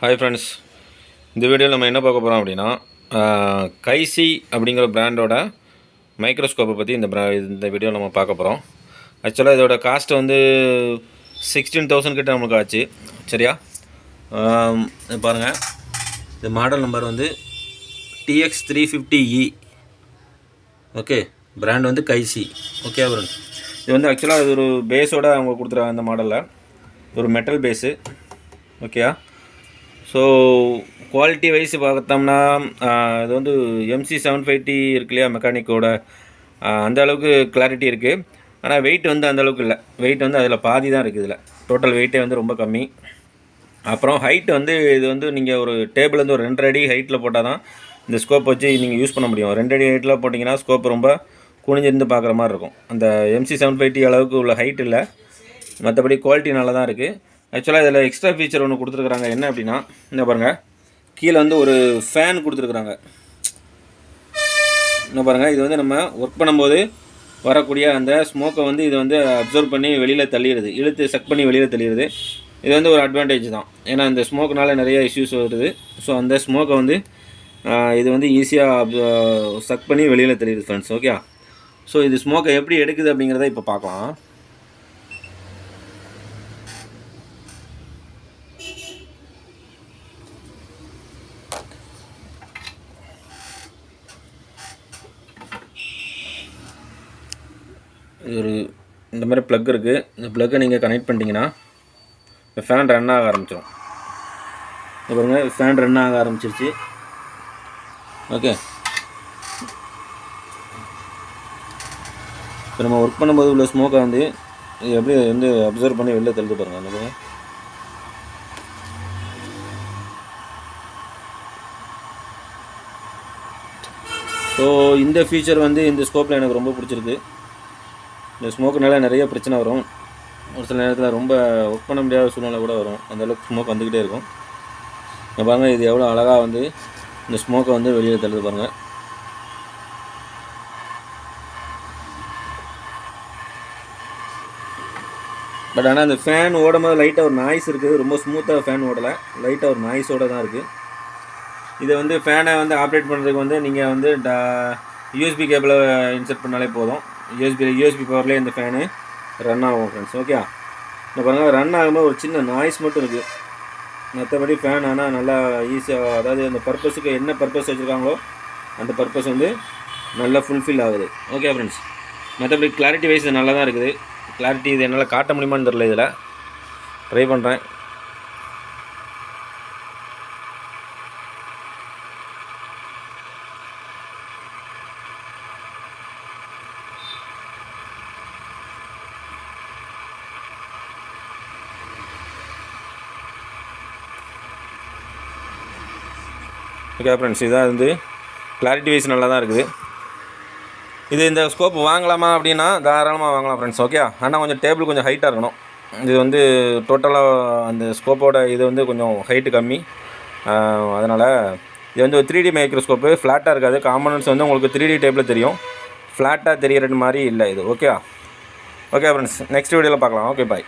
Hi friends, இந்த வீடியோவில் நம்ம என்ன பார்க்க போகிறோம் அப்படின்னா கைசி அப்படிங்கிற பிராண்டோட மைக்ரோஸ்கோப்பை பற்றி இந்த வீடியோவில் நம்ம பார்க்க போகிறோம். ஆக்சுவலாக இதோட காஸ்ட் வந்து 16,000 கிட்ட நமக்கு ஆச்சு. சரியா? பாருங்கள், இந்த மாடல் நம்பர் வந்து TX-350e. ஓகே, பிராண்ட் வந்து கைசி. ஓகே ஃப்ரெண்ட்ஸ், இது வந்து ஆக்சுவலாக இது ஒரு பேஸோடு அவங்க கொடுத்துருக்காங்க. இந்த மாடலில் ஒரு மெட்டல் பேஸு. ஓகேயா? ஸோ குவாலிட்டி வைஸ் பார்த்தோம்னா இது வந்து MC750 இருக்கு இல்லையா, மெக்கானிக்கோட அந்த அளவுக்கு கிளாரிட்டி இருக்குது. ஆனால் வெயிட் வந்து அந்தளவுக்கு இல்லை. வெயிட் வந்து அதில் பாதி தான் இருக்குது. இதில் டோட்டல் வெயிட்டே வந்து ரொம்ப கம்மி. அப்புறம் ஹைட் வந்து இது வந்து நீங்கள் ஒரு டேபிள் வந்து ஒரு 2 அடி ஹைட்டில் போட்டால் தான் இந்த ஸ்கோப் வச்சு நீங்கள் யூஸ் பண்ண முடியும். 2 அடி ஹைட்டில் போட்டிங்கன்னா ஸ்கோப் ரொம்ப குனிஞ்சிருந்து பார்க்குற மாதிரி இருக்கும். அந்த MC750 அளவுக்கு உள்ள ஹைட் இல்லை. மற்றபடி குவாலிட்டி நல்லா தான் இருக்குது. ஆக்சுவலாக இதில் எக்ஸ்ட்ரா ஃபீச்சர் ஒன்று கொடுத்துருக்குறாங்க. என்ன அப்படின்னா, இந்த பாருங்கள், கீழே வந்து ஒரு ஃபேன் கொடுத்துருக்குறாங்க. என்ன பாருங்கள், இது வந்து நம்ம ஒர்க் பண்ணும்போது வரக்கூடிய அந்த ஸ்மோக்கை வந்து இது வந்து அப்சர்வ் பண்ணி வெளியில் தள்ளிடுது, இழுத்து சக் பண்ணி வெளியில் தள்ளிடுது. இது வந்து ஒரு அட்வான்டேஜ் தான். ஏன்னா இந்த ஸ்மோக்குனால நிறைய இஷ்யூஸ் வருது. ஸோ அந்த ஸ்மோக்கை வந்து இது வந்து ஈஸியாக சக் பண்ணி வெளியில் தள்ளிடுது ஃப்ரெண்ட்ஸ். ஓகே, ஸோ இது ஸ்மோக்கை எப்படி எடுக்குது அப்படிங்கிறத இப்போ பார்க்கலாம். இது ஒரு இந்த மாதிரி ப்ளக் இருக்குது. இந்த ப்ளக்கை நீங்கள் கனெக்ட் பண்ணிட்டீங்கன்னா இந்த ஃபேன் ரன் ஆக ஆரம்பிச்சிடும். இது பாருங்கள், ஃபேன் ரன் ஆக ஆரம்பிச்சிருச்சு. ஓகே, இப்போ நம்ம ஒர்க் பண்ணும்போது உள்ள ஸ்மோக்கை வந்து இது எப்படி வந்து அப்சர்வ் பண்ணி வெளில தள்ளுது பாருங்கள். அந்த ஸோ இந்த ஃபீச்சர் வந்து இந்த ஸ்கோப்பில் எனக்கு ரொம்ப பிடிச்சிருக்கு. இந்த ஸ்மோக்குனால நிறைய பிரச்சனை வரும். ஒரு சில நேரத்தில் ரொம்ப ஒர்க் பண்ண முடியாத சூழ்நிலை கூட வரும். அந்தளவுக்கு ஸ்மோக் வந்துக்கிட்டே இருக்கும். பாருங்கள், இது எவ்வளோ அழகாக வந்து இந்த ஸ்மோக்கை வந்து வெளியில் தள்ளுது பாருங்கள். பட் ஆனால் இந்த ஃபேன் ஓடும்போது லைட்டாக ஒரு நாய்ஸ் இருக்குது. ரொம்ப ஸ்மூத்தாக ஃபேன் ஓடலை, லைட்டாக ஒரு நாய்ஸோடு தான் இருக்குது. இதை வந்து ஃபேனை வந்து ஆப்ரேட் பண்ணுறதுக்கு வந்து நீங்கள் வந்து USB கேபிளை இன்சர்ட் பண்ணாலே போதும். USB பவர்லேயே இந்த ஃபேனு ரன் ஆகும் ஃப்ரெண்ட்ஸ். ஓகே, இந்த பாருங்கள், ரன் ஆகும்போது ஒரு சின்ன நாய்ஸ் மட்டும் இருக்குது. மற்றபடி ஃபேன் ஆனால் நல்லா ஈஸியாக, அதாவது அந்த பர்பஸுக்கு என்ன பர்பஸ் வச்சுருக்காங்களோ அந்த பர்பஸ் வந்து நல்லா ஃபுல்ஃபில் ஆகுது. ஓகே ஃப்ரெண்ட்ஸ், மற்றபடி கிளாரிட்டி வைஸ் நல்லா தான் இருக்குது. கிளாரிட்டி இது என்னால் காட்ட முடியுமான்னு தெரியல. இதில் ட்ரை பண்ணுறேன். ஓகே ஃப்ரெண்ட்ஸ், இதான் வந்து கிளாரிட்டி வைஸ் நல்லா தான் இருக்குது. இந்த ஸ்கோப் வாங்கலாமா அப்படின்னா தாராளமாக வாங்கலாம் ஃப்ரெண்ட்ஸ். ஓகே, ஆனால் கொஞ்சம் டேபிள் கொஞ்சம் ஹைட்டாக இருக்கணும். இது வந்து டோட்டலாக அந்த ஸ்கோப்போட இது வந்து கொஞ்சம் ஹைட்டு கம்மி. அதனால் இது வந்து ஒரு 3D மைக்ரோஸ்கோப்பு. ஃப்ளாட்டாக இருக்காது. காம்பனன்ட்ஸ் வந்து உங்களுக்கு 3D டேபிளில் தெரியும். ஃப்ளாட்டாக தெரிகிற மாதிரி இல்லை இது. ஓகே ஃப்ரெண்ட்ஸ், நெக்ஸ்ட் வீடியோவில் பார்க்கலாம். ஓகே, பாய்.